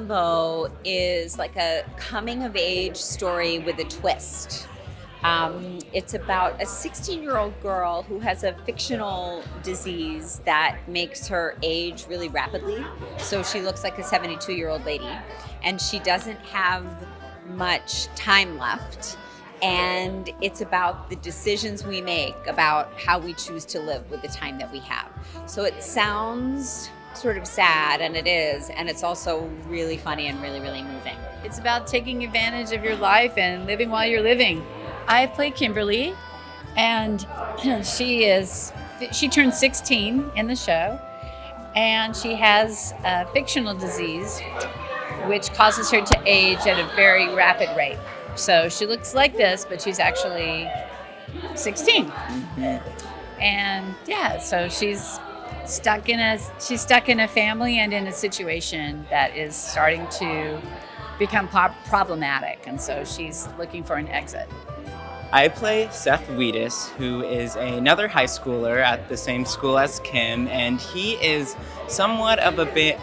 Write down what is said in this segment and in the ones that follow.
Akimbo is like a coming-of-age story with a twist. It's about a 16-year-old girl who has a fictional disease that makes her age really rapidly. So she looks like a 72-year-old lady, and she doesn't have much time left. And it's about the decisions we make about how we choose to live with the time that we have. So it sounds sort of sad, and it is, and it's also really funny and really, really moving. It's about taking advantage of your life and living while you're living. I play Kimberly, and she turned 16 in the show, and she has a fictional disease which causes her to age at a very rapid rate. So she looks like this, but she's actually 16. Mm-hmm. And yeah, so she's stuck in a family and in a situation that is starting to become problematic, and so she's looking for an exit. I play Seth, who is another high schooler at the same school as Kim, and he is somewhat of a bit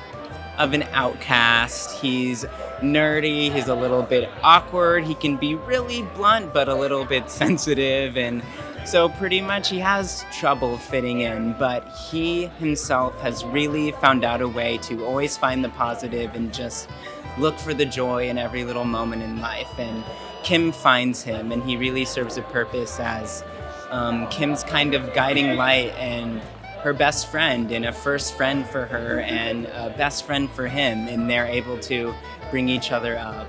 of an outcast. He's nerdy, he's a little bit awkward, he can be really blunt but a little bit sensitive, and so pretty much he has trouble fitting in, but he himself has really found out a way to always find the positive and just look for the joy in every little moment in life. And Kim finds him, and he really serves a purpose as Kim's kind of guiding light and her best friend, and a first friend for her and a best friend for him, and they're able to bring each other up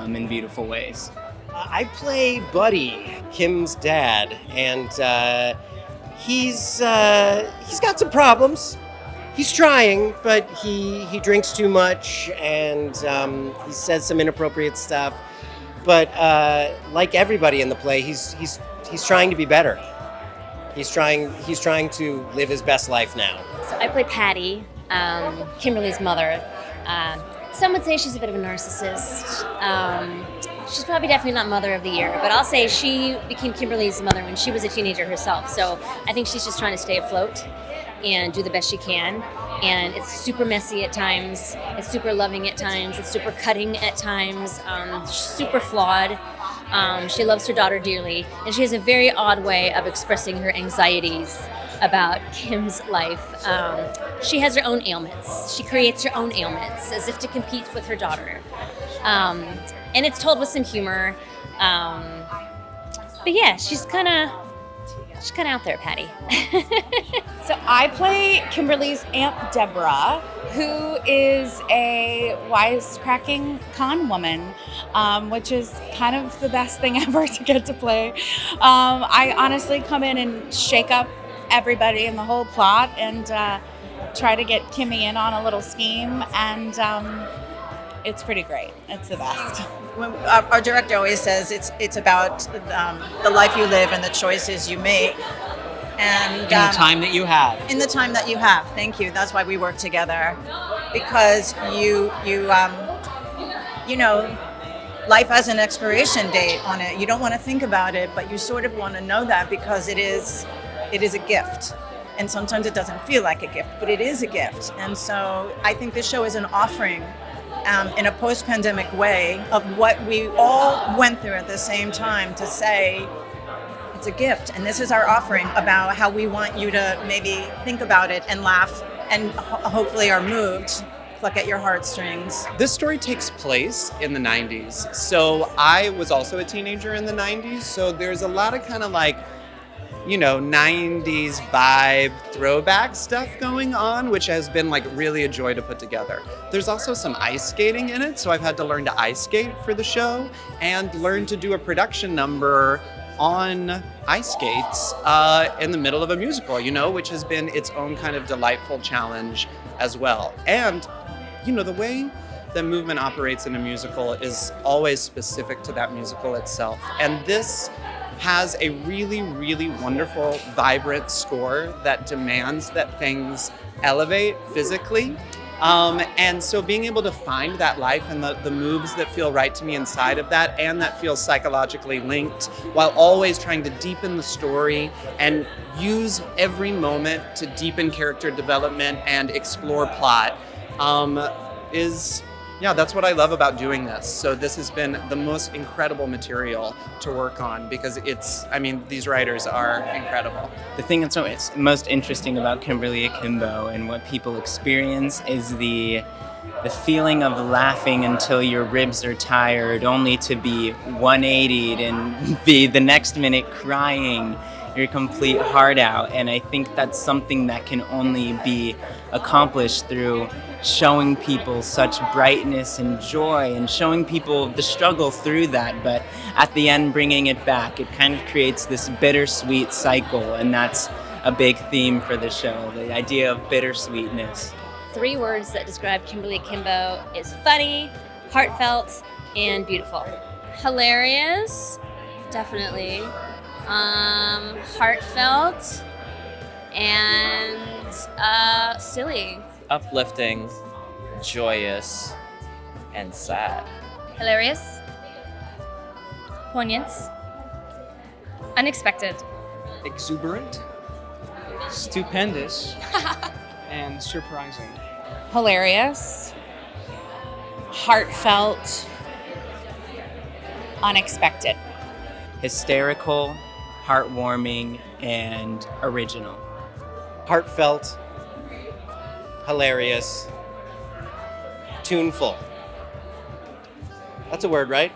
in beautiful ways. I play Buddy, Kim's dad, and he's got some problems. He's trying, but he drinks too much, and he says some inappropriate stuff. But like everybody in the play, he's trying to be better. He's trying to live his best life now. So I play Pattie, Kimberly's mother. Some would say she's a bit of a narcissist. She's probably definitely not Mother of the Year, but I'll say she became Kimberly's mother when she was a teenager herself. So I think she's just trying to stay afloat and do the best she can. And it's super messy at times. It's super loving at times. It's super cutting at times. Super flawed. She loves her daughter dearly, and she has a very odd way of expressing her anxieties about Kim's life. She has her own ailments. She creates her own ailments as if to compete with her daughter. And it's told with some humor. But yeah, she's kind of out there, Pattie. So I play Kimberly's Aunt Debra, who is a wisecracking con woman, which is kind of the best thing ever to get to play. I honestly come in and shake up everybody in the whole plot and try to get Kimmy in on a little scheme, and it's pretty great. It's the best. Our director always says it's about the life you live and the choices you make. And in the time that you have. In the time that you have. Thank you. That's why we work together, because you know, life has an expiration date on it. You don't want to think about it, but you sort of want to know that, because it is a gift. And sometimes it doesn't feel like a gift, but it is a gift. And so I think this show is an offering in a post-pandemic way of what we all went through at the same time, to say it's a gift, and this is our offering about how we want you to maybe think about it and laugh and hopefully are moved, pluck at your heartstrings. This story takes place in the 90s, so I was also a teenager in the 90s, so there's a lot of kind of like, you know, 90s vibe throwback stuff going on, which has been like really a joy to put together. There's also some ice skating in it, so I've had to learn to ice skate for the show and learn to do a production number on ice skates in the middle of a musical, you know, which has been its own kind of delightful challenge as well. And, you know, the way the movement operates in a musical is always specific to that musical itself. And this has a really, really wonderful, vibrant score that demands that things elevate physically. And so being able to find that life and the moves that feel right to me inside of that, and that feels psychologically linked, while always trying to deepen the story and use every moment to deepen character development and explore plot, is Yeah, that's what I love about doing this. So this has been the most incredible material to work on because these writers are incredible. The thing that's most interesting about Kimberly Akimbo and what people experience is the feeling of laughing until your ribs are tired, only to be 180'd and be the next minute crying your complete heart out. And I think that's something that can only be accomplished through showing people such brightness and joy and showing people the struggle through that, but at the end bringing it back. It kind of creates this bittersweet cycle, and that's a big theme for the show, the idea of bittersweetness. 3 words that describe Kimberly Akimbo is funny, heartfelt, and beautiful. Hilarious, definitely. Heartfelt, and silly. Uplifting, joyous, and sad. Hilarious, poignant, unexpected. Exuberant, stupendous, and surprising. Hilarious, heartfelt, unexpected. Hysterical, heartwarming, and original. Heartfelt, hilarious, tuneful. That's a word, right?